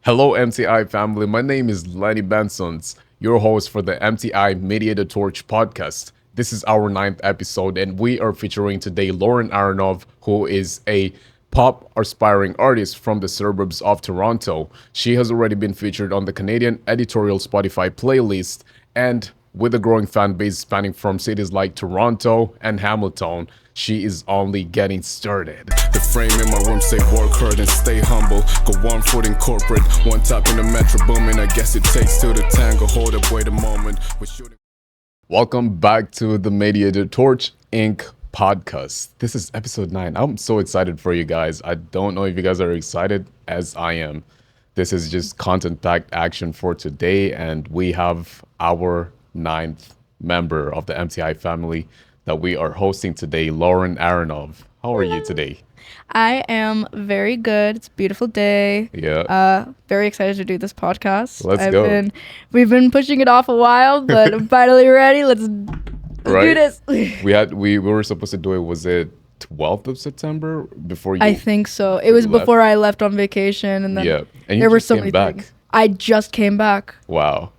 Hello, MTI family. My name is Lenny Benson'S, your host for the MTI Media the Torch podcast. This is our ninth episode, and we are featuring today Loren Aronov, who is a pop aspiring artist from the suburbs of Toronto. She has already been featured on the Canadian editorial Spotify playlist, and with a growing fan base spanning from cities like Toronto and Hamilton, she is only getting started. The frame in my room say work hard and stay humble. Go 1 foot in corporate, 1 top in the metro booming. I guess it takes two to tango. Hold up, wait a moment. We're shooting. Welcome back to the Mediator Torch Inc. podcast. This is episode 9. I'm so excited for you guys. I don't know if you guys are excited as I am. This is just content-packed action for today, and we have our 9th member of the MTI family that we are hosting today, Loren Aronov. How are you today? I am very good. It's a beautiful day. Yeah. Very excited to do this podcast. Let's go. We've been pushing it off a while, but I'm finally ready. Let's do this. We were supposed to do it. Was it 12th of September before you? I think so. It was before I left on vacation, and then And there you were just so came many back. things. I just came back. Wow.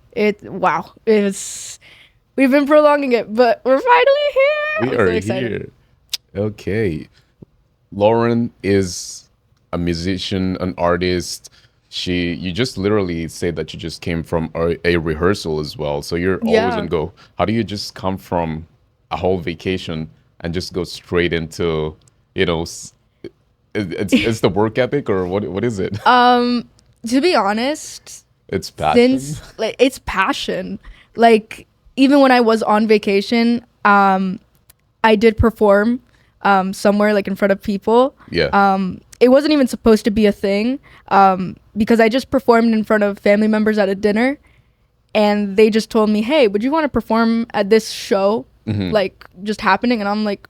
We've been prolonging it, but we're finally here. We I'm are so excited. here. Okay. Loren is a musician, an artist. You just literally say that you just came from a rehearsal as well. So you're always Yeah. on go. How do you just come from a whole vacation and just go straight into, it's the work ethic, or what is it? To be honest, It's passion. it's passion. Like, even when I was on vacation, I did perform somewhere, like in front of people. Yeah. It wasn't even supposed to be a thing, because I just performed in front of family members at a dinner, and they just told me, "Hey, would you want to perform at this show, like just happening?" And I'm like,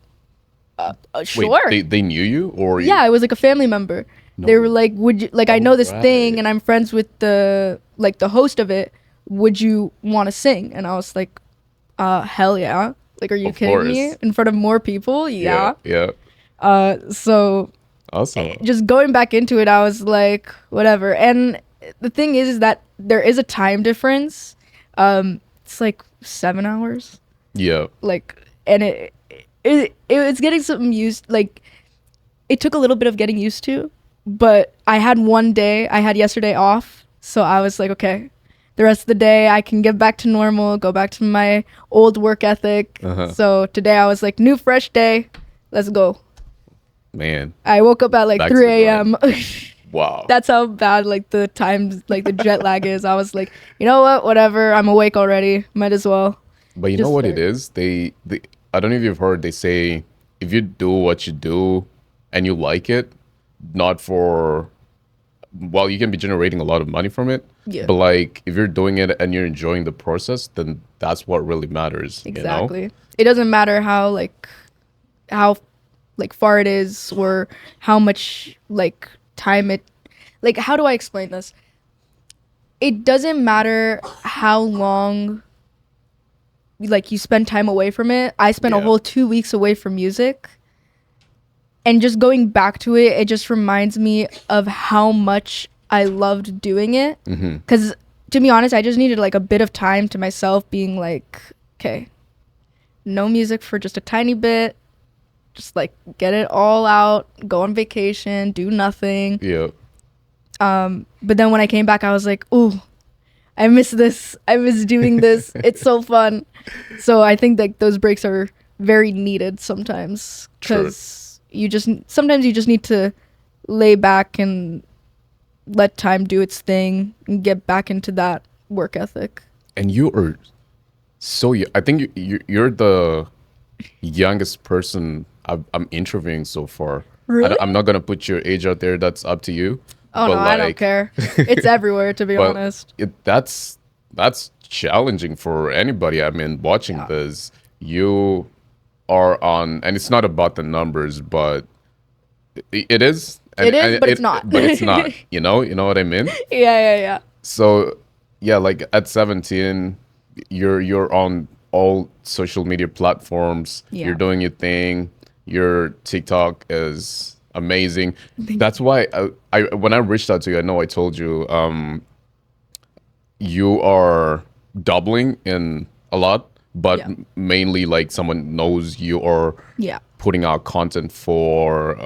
"Sure." Wait, they knew you, or Yeah, it was like a family member. They were like, "Would you like? I know this thing, Alright. and I'm friends with the host of it. Would you want to sing?" And I was like, "Hell yeah!" Like, are you Of kidding me? course. In front of more people? Yeah. Yeah. So Awesome. just going back into it, I was like, whatever. And the thing is that there is a time difference. It's like 7 hours. Yeah. Like, and it's getting something used. Like, it took a little bit of getting used to, but I had yesterday off, so I was like, okay, the rest of the day I can get back to normal, go back to my old work ethic. So today I was like, new fresh day, let's go. Man. I woke up at like Back to 3 the a.m. Wow. That's how bad like the times, like the jet lag is. I was like, you know what, whatever, I'm awake already, might as well. But you know Just what start. it is? They I don't know if you've heard, they say if you do what you do and you like it, not for, well, you can be generating a lot of money from it. Yeah. But like if you're doing it and you're enjoying the process, then that's what really matters. Exactly. You know? It doesn't matter how far it is, or how much like time it, like, how do I explain this? It doesn't matter how long like you spend time away from it. I spent a Yeah. whole 2 weeks away from music, and just going back to it, it just reminds me of how much I loved doing it. Because to be honest, I just needed like a bit of time to myself, being like, okay, no music for just a tiny bit, just like get it all out, go on vacation, do nothing. Yeah. But then when I came back, I was like, ooh, I miss this, I miss doing this. It's so fun. So I think that those breaks are very needed sometimes, because sometimes you just need to lay back and let time do its thing and get back into that work ethic. And you are I think you're the youngest person I'm interviewing so far. Really? I'm not gonna put your age out there. That's up to you. Oh, But no, I don't like, care. It's everywhere, to be but honest. that's challenging for anybody. I mean, watching this, you are on, and it's not about the numbers, but it is. It is, but it's not. But it's not. You know what I mean? Yeah. So yeah, like at 17, you're on all social media platforms. Yeah. You're doing your thing. Your TikTok is amazing. That's why I when I reached out to you, I know I told you you are doubling in a lot, but Yeah. mainly like someone knows you are Yeah. putting out content for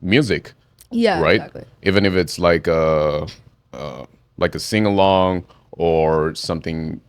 music, Yeah, right? exactly. Even if it's like a sing along or something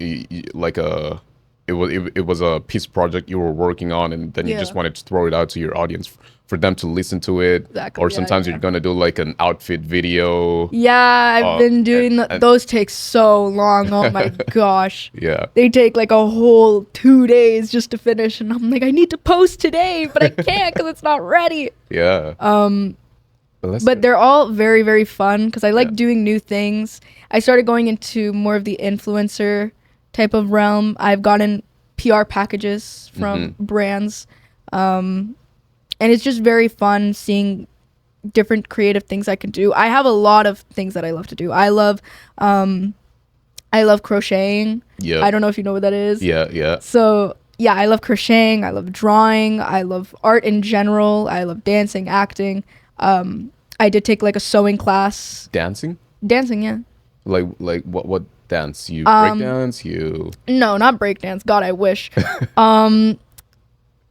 like a it was a piece project you were working on, and then you just Yeah. wanted to throw it out to your audience for them to listen to it. Exactly. Or Yeah, sometimes yeah. you're gonna do like an outfit video. Yeah, I've been doing And those take so long. Oh my gosh. yeah, They take like a whole 2 days just to finish, and I'm like, I need to post today, but I can't because it's not ready. yeah. But But they're all very, very fun because I like Yeah. doing new things. I started going into more of the influencer type of realm. I've gotten PR packages from brands. And it's just very fun seeing different creative things I can do. I have a lot of things that I love to do. I love crocheting. Yeah. I don't know if you know what that is. Yeah, yeah. So yeah, I love crocheting. I love drawing. I love art in general. I love dancing, acting. I did take like a sewing class. Dancing? Dancing, yeah. Like what dance? You break dance? You No, not breakdance. God, I wish.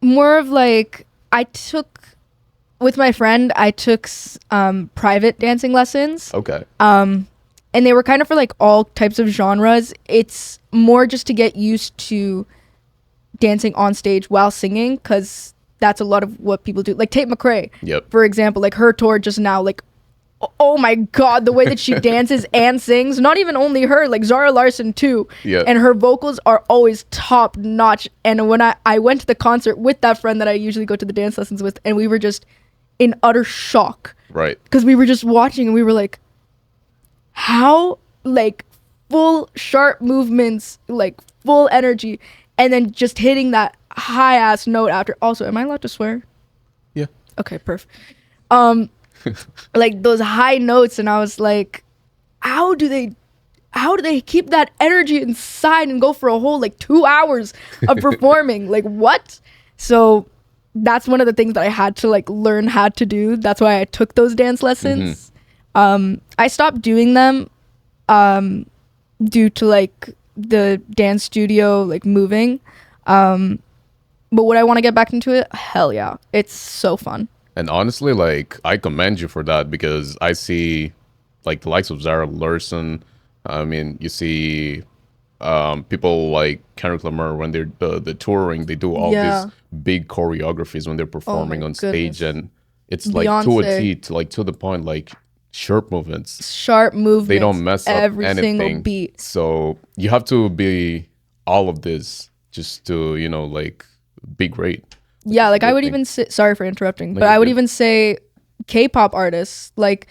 More of like with my friend. I took private dancing lessons. okay. And they were kind of for like all types of genres. It's more just to get used to dancing on stage while singing, because that's a lot of what people do. Like Tate McRae, Yep. for example, like her tour just now, like, oh my God, the way that she dances and sings. Not even only her, like Zara Larsson too. Yeah. And her vocals are always top notch. And when I went to the concert with that friend that I usually go to the dance lessons with, and we were just in utter shock. Right. Because we were just watching and we were like, how, like, full sharp movements, like full energy, and then just hitting that high ass note after. Also, am I allowed to swear? Yeah. Okay, perfect. Like those high notes, and I was like, how do they keep that energy inside and go for a whole like 2 hours of performing? Like what? So that's one of the things that I had to like learn how to do. That's why I took those dance lessons. I stopped doing them due to like the dance studio like moving. But would I want to get back into it? Hell yeah. It's so fun. And honestly, like I commend you for that, because I see like the likes of Zara Larsson. I mean, you see people like Kendrick Lamar when they're the touring, they do all Yeah. these big choreographies when they're performing my on stage, goodness. and it's like to a Beyonce. T, to the point, like sharp movements. Sharp movements. They don't mess up every anything. single beat. So you have to be all of this just to, like be great. Yeah, like I good would thing. even say, sorry for interrupting, but you're I would good. even say K-pop artists, like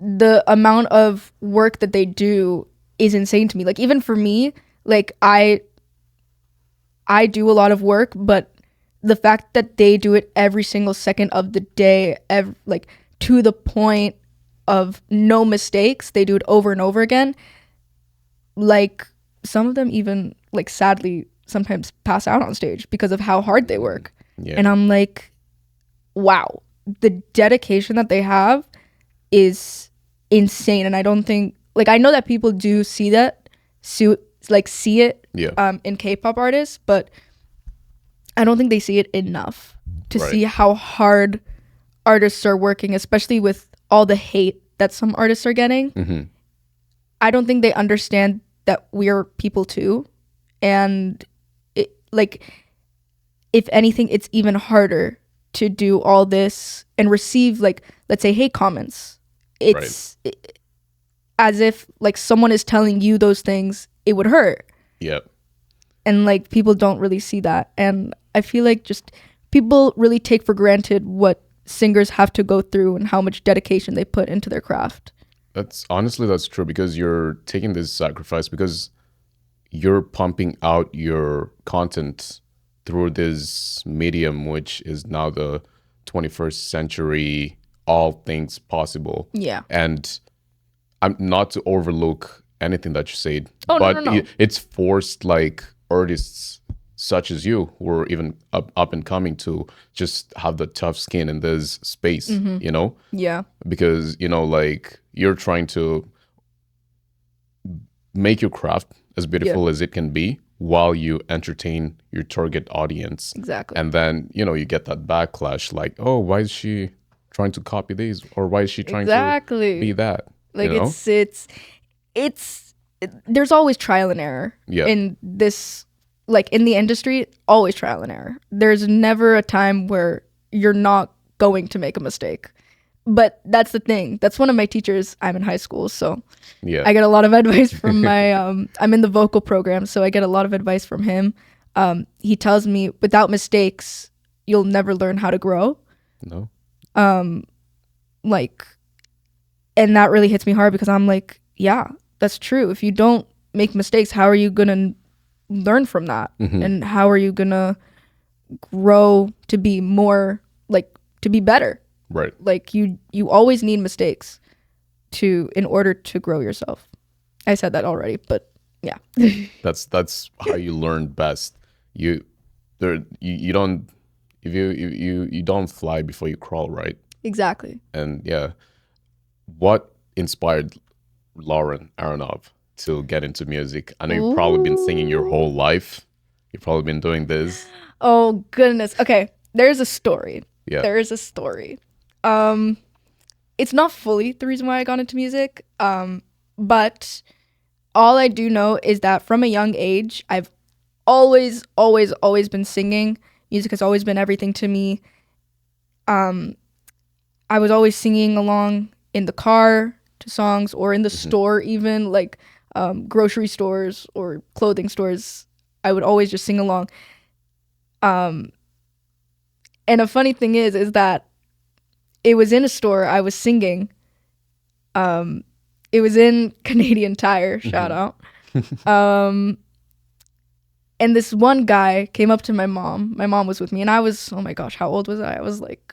the amount of work that they do is insane to me. Like even for me, like I do a lot of work, but the fact that they do it every single second of the day, like to the point of no mistakes, they do it over and over again. Like some of them even like sadly sometimes pass out on stage because of how hard they work. Yeah. And I'm like, wow, the dedication that they have is insane. And I don't think, like, I know that people do see that, see it Yeah. in K-pop artists, but I don't think they see it enough to Right. see how hard artists are working, especially with all the hate that some artists are getting. I don't think they understand that we're people too. And it, like, if anything, it's even harder to do all this and receive, like, let's say, hate comments. It's as if like someone is telling you those things, it would hurt. Yep. And like people don't really see that. And I feel like just people really take for granted what singers have to go through and how much dedication they put into their craft. That's true, because you're taking this sacrifice, because you're pumping out your content through this medium, which is now the 21st century, all things possible. Yeah. And I'm not to overlook anything that you said, Oh, no, but no. it's forced like artists, such as you who are even up and coming to just have the tough skin in this space, you know? Yeah. Because, you know, like you're trying to make your craft as beautiful as it can be while you entertain your target audience. Exactly. And then, you know, you get that backlash like, oh, why is she trying to copy these? Or why is she trying to be that? Like you know? there's always trial and error Yeah. in this, like in the industry, always trial and error. There's never a time where you're not going to make a mistake. But that's the thing. That's one of my teachers. I'm in high school, so Yeah. I get a lot of advice from my I'm in the vocal program, so I get a lot of advice from him. He tells me without mistakes, you'll never learn how to grow. No. Like, and that really hits me hard because I'm like, yeah, that's true. If you don't make mistakes, how are you gonna learn from that? And how are you gonna grow to be more, like, to be better? Right. Like you always need mistakes in order to grow yourself. I said that already, but yeah. That's how you learn best. You don't, if you don't fly before you crawl, right? Exactly. And yeah, what inspired Loren Aronov to get into music? I know you've probably been singing your whole life. You've probably been doing this. Oh goodness. Okay, there's a story. Yeah. There is a story. It's not fully the reason why I got into music. But all I do know is that from a young age, I've always been singing. Music has always been everything to me. I was always singing along in the car to songs or in the store, even like grocery stores or clothing stores. I would always just sing along. And a funny thing is that it was in a store I was singing. It was in Canadian Tire, shout out. And this one guy came up to my mom. My mom was with me, and I was, oh my gosh, how old was I? I was like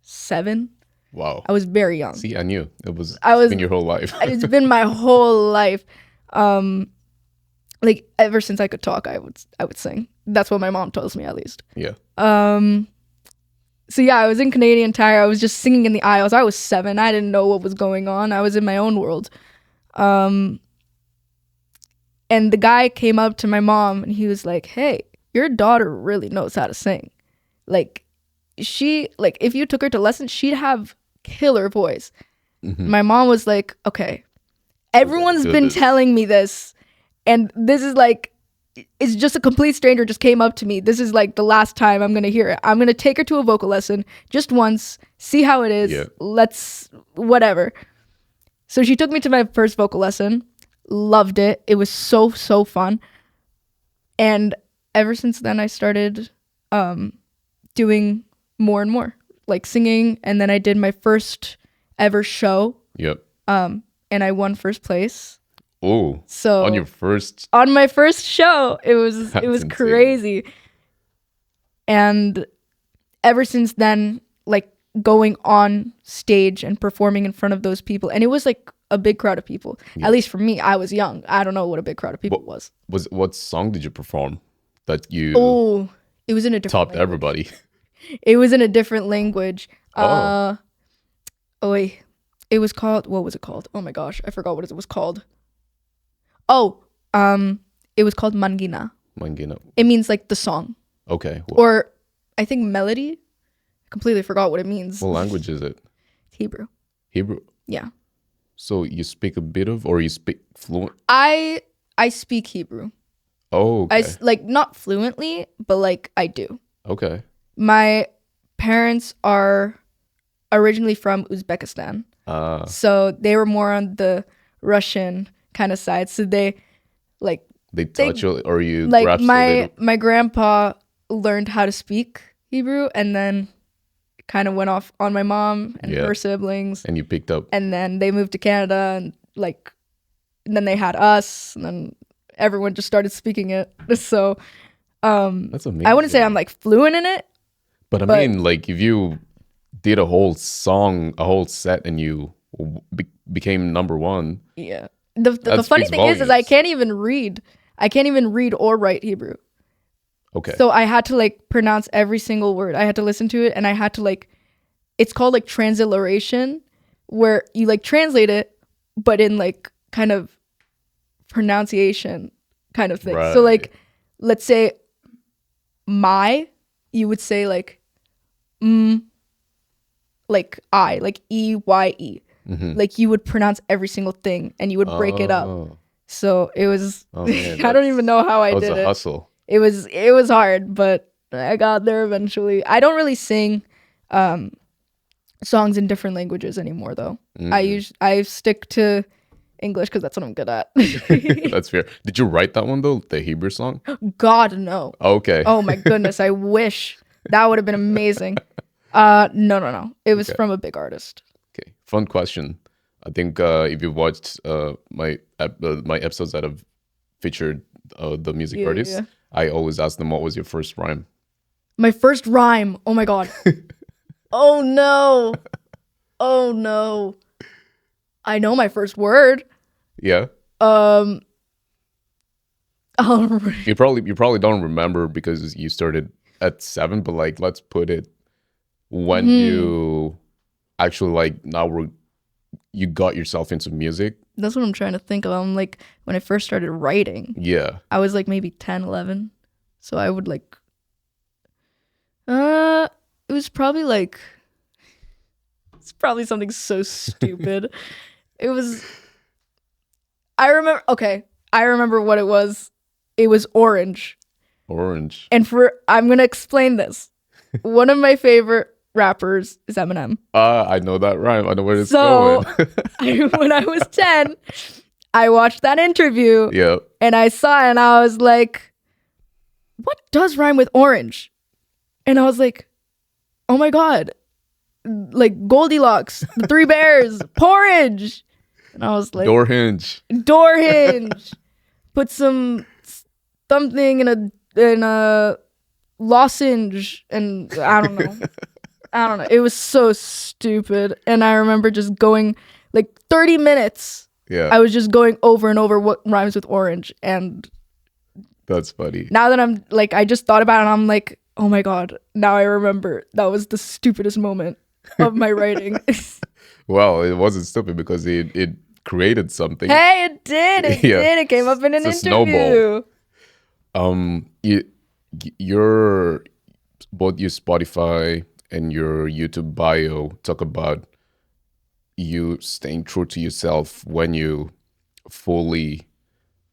7. Wow. I was very young. See, I knew it's been your whole life. It's been my whole life. Like ever since I could talk, I would sing. That's what my mom tells me, at least. Yeah. So yeah, I was in Canadian Tire. I was just singing in the aisles. I was 7. I didn't know what was going on. I was in my own world. And the guy came up to my mom and he was like, "Hey, your daughter really knows how to sing. Like, if you took her to lessons, she'd have killer voice." My mom was like, "Okay, everyone's been telling me this, and this is like, it's just a complete stranger just came up to me. This is like the last time I'm gonna hear it. I'm gonna take her to a vocal lesson just once, see how it is. Yeah. Let's whatever." So she took me to my first vocal lesson. Loved it. It was so fun. And ever since then, I started doing more and more, like singing. And then I did my first ever show. Yep. And I won first place. Oh. So on my first show, it was insane. crazy. And ever since then, like going on stage and performing in front of those people, and it was like a big crowd of people. Yeah. At least for me, I was young. I don't know what a big crowd of people was. What song did you perform that you Oh, it was in a different topped language. everybody? It was in a different language. Oh. Wait. It was called, what was it called? Oh my gosh, I forgot what it was called. Oh, it was called Mangina. Mangina. It means like the song. Okay. Or I think melody. I completely forgot what it means. What language is it? Hebrew. Hebrew. Yeah. So you speak a bit of, or you speak fluent? I speak Hebrew. Oh, okay. Like not fluently, but like I do. Okay. My parents are originally from Uzbekistan. So they were more on the Russian kind of side. So they taught you, or you like grasped my grandpa learned how to speak Hebrew and then kind of went off on my mom and her siblings. And you picked up. And then they moved to Canada and then they had us and then everyone just started speaking it. So That's amazing. I wouldn't say I'm like fluent in it. But I mean, like if you did a whole song, a whole set, and you became number one. Yeah. The funny thing is I can't even read. I can't even read or write Hebrew. Okay. So I had to like pronounce every single word. I had to listen to it, and I had to like, it's called like transliteration, where you like translate it, but in like kind of pronunciation kind of thing. So like, let's say you would say like like I, like EYE. Like you would pronounce every single thing, and you would break it up. So it was, man, I don't even know how I that was did a it. hustle. It was hard, but I got there eventually. I don't really sing songs in different languages anymore though. I stick to English because that's what I'm good at. That's fair. Did you write that one though, the Hebrew song? God, no. Okay. Oh my goodness, I wish. That would have been amazing. No. It was from a big artist. Okay. Fun question. I think if you watched my episodes that have featured the music artists, I always ask them what was your first rhyme. My first rhyme. Oh my god. Oh no. Oh no. I know my first word. Yeah. Oh, You probably don't remember because you started at 7, but like let's put it when you actually like you got yourself into music. that's what I'm trying to think of. I'm like, when I first started writing, Yeah. I was like maybe 10, 11. So I would like, it was probably like, it's probably something so stupid. It was, I remember what it was. It was orange. Orange. And I'm going to explain this. One of my favorite rappers is Eminem. I know that rhyme. I know where it's So going. when I was 10, I watched that interview. Yeah. And I saw it and I was like, what does rhyme with orange? And I was like, oh my God. Like Goldilocks, the Three Bears, porridge. And I was like, Door hinge. Put something in a lozenge, and I don't know. It was so stupid. And I remember just going like 30 minutes. Yeah. I was just going over and over what rhymes with orange. And that's funny. now that I'm like, I just thought about it and I'm like, oh my God, now I remember that was the stupidest moment of my writing. Well, it wasn't stupid because it created something. Hey, it did. It came up in an It's a interview. Snowball. Your both your Spotify and your YouTube bio talk about you staying true to yourself when you fully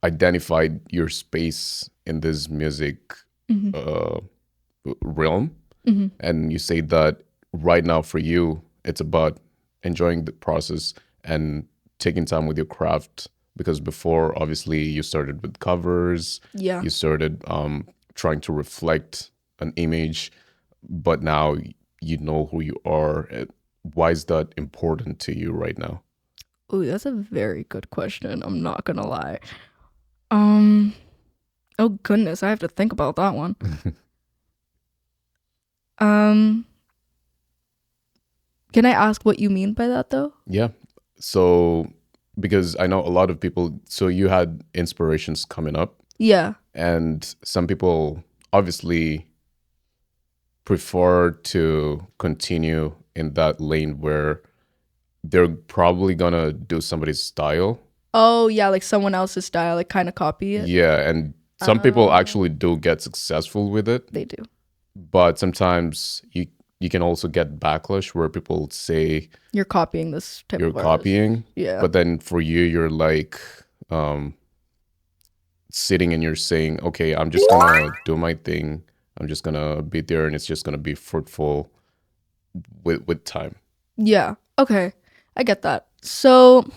identified your space in this music realm. And you say that right now for you, it's about enjoying the process and taking time with your craft, because before obviously you started with covers. Yeah. You started trying to reflect an image, but now you know who you are. Why is that important to you right now? Oh, that's a very good question. I'm not gonna lie. Oh goodness, I have to think about that one. Can I ask what you mean by that though? Yeah. So because I know a lot of people, so you had inspirations coming up. Yeah. And some people obviously prefer to continue in that lane where they're probably gonna do somebody's style. Oh yeah, like someone else's style, like kind of copy it. Yeah, and some people actually do get successful with it. They do. But sometimes you can also get backlash where people say you're copying this type you're of artist. copying. Yeah. But then for you, you're like sitting and you're saying, okay, I'm just gonna do my thing. I'm just gonna be there, and it's just gonna be fruitful with time. Yeah. Okay. I get that. So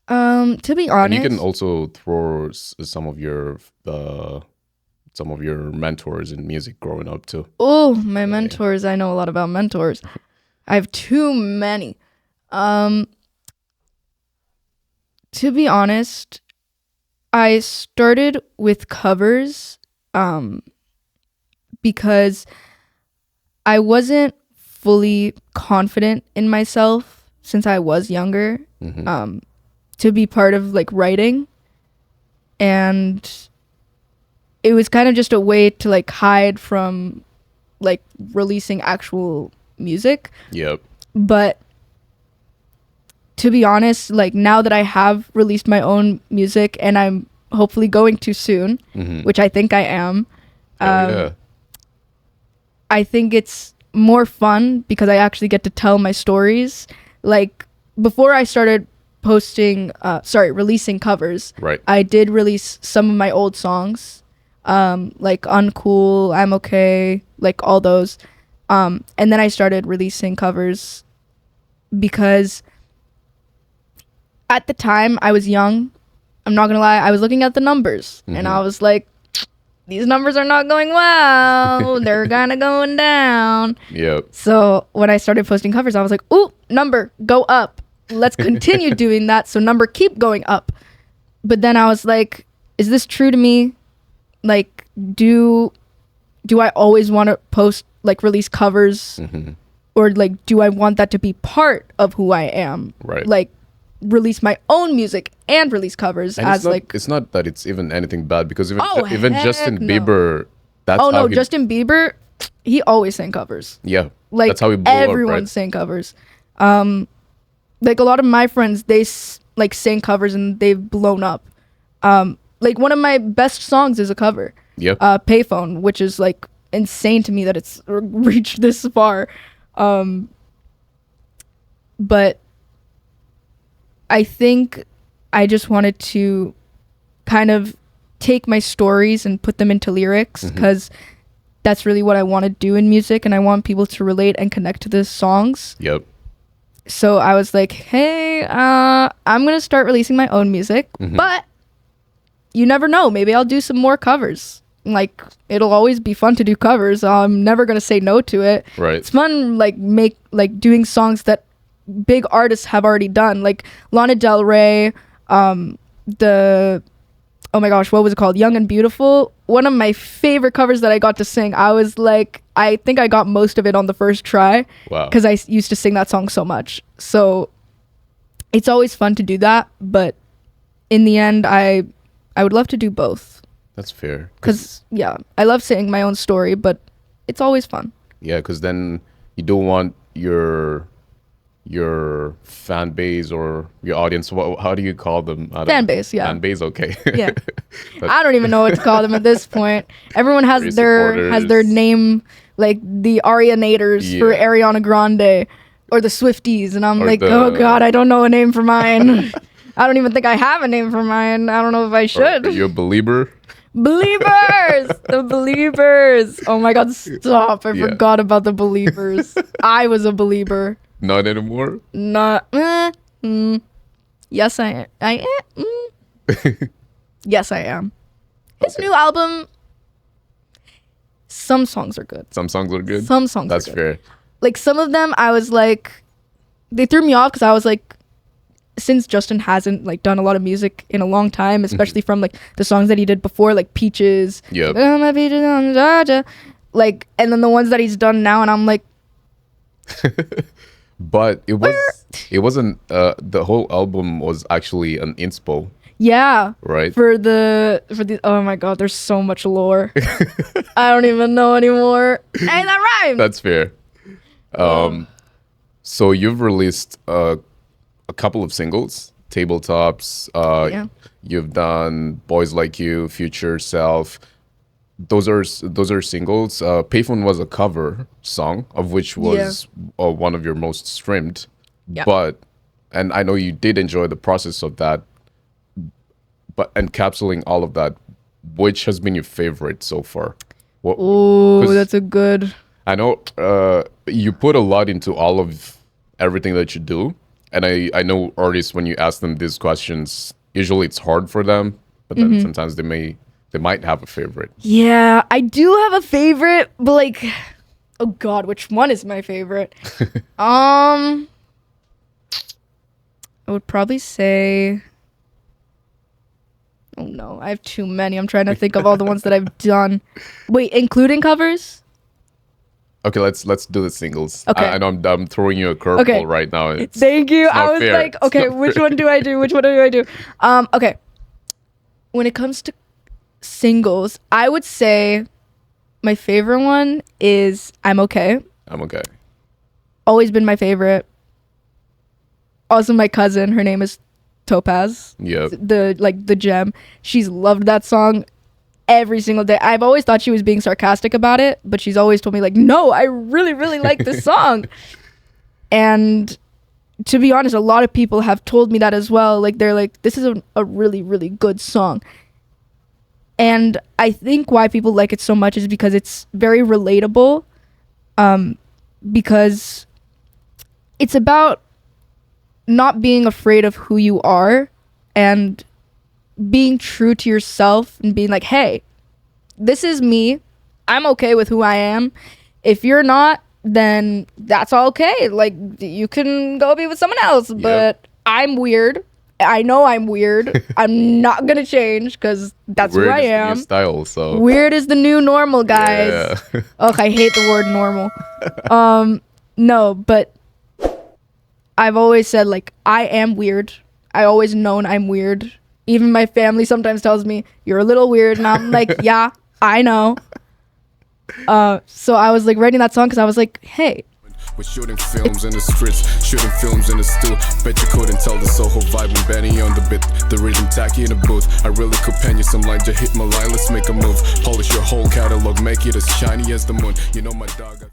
to be honest, and you can also throw some of your mentors in music growing up too. Oh, my mentors. I know a lot about mentors. I have too many. To be honest, I started with covers because I wasn't fully confident in myself since I was younger to be part of like writing. And it was kind of just a way to like hide from like releasing actual music. Yep. But to be honest, like now that I have released my own music and I'm hopefully going to soon, which I think I am, Yeah. I think it's more fun because I actually get to tell my stories. Like before I started releasing covers, Right. I did release some of my old songs, like Uncool, I'm Okay, like all those. And then I started releasing covers because at the time I was young. I'm not gonna lie, I was looking at the numbers and I was like, these numbers are not going well. They're kind of going down. Yep. So when I started posting covers, I was like, ooh, number, go up. Let's continue doing that. So number keep going up. But then I was like, is this true to me? Like, do I always want to post, like release covers? Or like, do I want that to be part of who I am? Right. Like, release my own music and release covers And as like it's not that it's even anything bad because Oh, even heck Justin no. Bieber, that's oh how no, he, Justin Bieber, he always sang covers. yeah, Like that's how he blew everyone up, right? sang covers. Like a lot of my friends, they like sang covers and they've blown up. Like one of my best songs is a cover. Yep. Payphone, which is like insane to me that it's reached this far. But I think I just wanted to kind of take my stories and put them into lyrics because that's really what I want to do in music, and I want people to relate and connect to the songs. Yep. So I was like, hey, I'm gonna start releasing my own music, but you never know, maybe I'll do some more covers. Like, it'll always be fun to do covers. I'm never gonna say no to it. Right. It's fun, like doing songs that big artists have already done, like Lana Del Rey, oh my gosh, what was it called? Young and Beautiful. One of my favorite covers that I got to sing. I was like, I think I got most of it on the first try. Wow. Because I used to sing that song so much. So it's always fun to do that. But in the end, I would love to do both. That's fair. Because, yeah, I love saying my own story, but it's always fun. Yeah, because then you don't want your fan base or your audience. How do you call them? Fan base, yeah. Fan base, okay. Yeah. I don't even know what to call them at this point. Everyone has Very their name, like the Arianators for Yeah. Ariana Grande or the Swifties, and I'm Or like, oh god, I don't know a name for mine. I don't even think I have a name for mine. I don't know if I should. Are you a believer? Believers, the Believers. Oh my god, stop! I Yeah. forgot about the Believers. I was a believer. Not anymore. Not. Yes, I am. Yes, I am. His new album. Some songs are good. Some songs are good. Some songs That's are good. fair. Like some of them, I was like, they threw me off because I was like, since Justin hasn't like done a lot of music in a long time, especially from like the songs that he did before, like Peaches. Yep. Like, "Oh, my peaches on Georgia," like, and then the ones that he's done now, and I'm like, But it wasn't the whole album was actually an inspo, yeah. right? For the oh my god, there's so much lore. I don't even know anymore. Hey, that rhymed. That's fair. So you've released a couple of singles, Tabletops. Yeah. You've done Boys Like You, Future Self. Those are singles. Payphone was a cover song, of which was one of your most streamed. Yeah. But, and I know you did enjoy the process of that. But encapsulating all of that, which has been your favorite so far? What, Oh, 'cause that's a good. I know you put a lot into all of everything that you do. And I know artists, when you ask them these questions, usually it's hard for them. But then sometimes they might have a favorite. Yeah, I do have a favorite, but like, oh god, which one is my favorite? I would probably say. Oh no, I have too many. I'm trying to think of all the ones that I've done. Wait, including covers? Okay, let's do the singles. Okay. I know I'm throwing you a curveball Okay. right now. It's, Thank you. it's not I was fair. like, It's okay, not which fair. one do I do? Which one do I do? Okay. When it comes to singles, I would say my favorite one is I'm Okay. I'm okay. Always been my favorite. Also, my cousin, her name is Topaz. Yep. The gem. She's loved that song every single day. I've always thought she was being sarcastic about it, but she's always told me like, no, I really, really like this song. And to be honest, a lot of people have told me that as well. Like, they're like, this is a really, really good song. And I think why people like it so much is because it's very relatable. Because it's about not being afraid of who you are and being true to yourself and being like, hey, this is me. I'm okay with who I am. If you're not, then that's all okay. Like, you can go be with someone else, but I'm weird. I know I'm weird. I'm not gonna change because that's Weird who I is the new am. style, so Weird is the new normal, guys. Yeah. Ugh, I hate the word normal. No, but I've always said, like, I am weird. I always known I'm weird. Even my family sometimes tells me, you're a little weird. And I'm like, yeah, I know. So I was like writing that song because I was like, hey. We're shooting films in the streets, shooting films in the stew. Bet you couldn't tell the Soho vibe when Benny on the bit. The rhythm tacky in the booth. I really could pen you some lines, just hit my line, let's make a move. Polish your whole catalog, make it as shiny as the moon. You know my dog.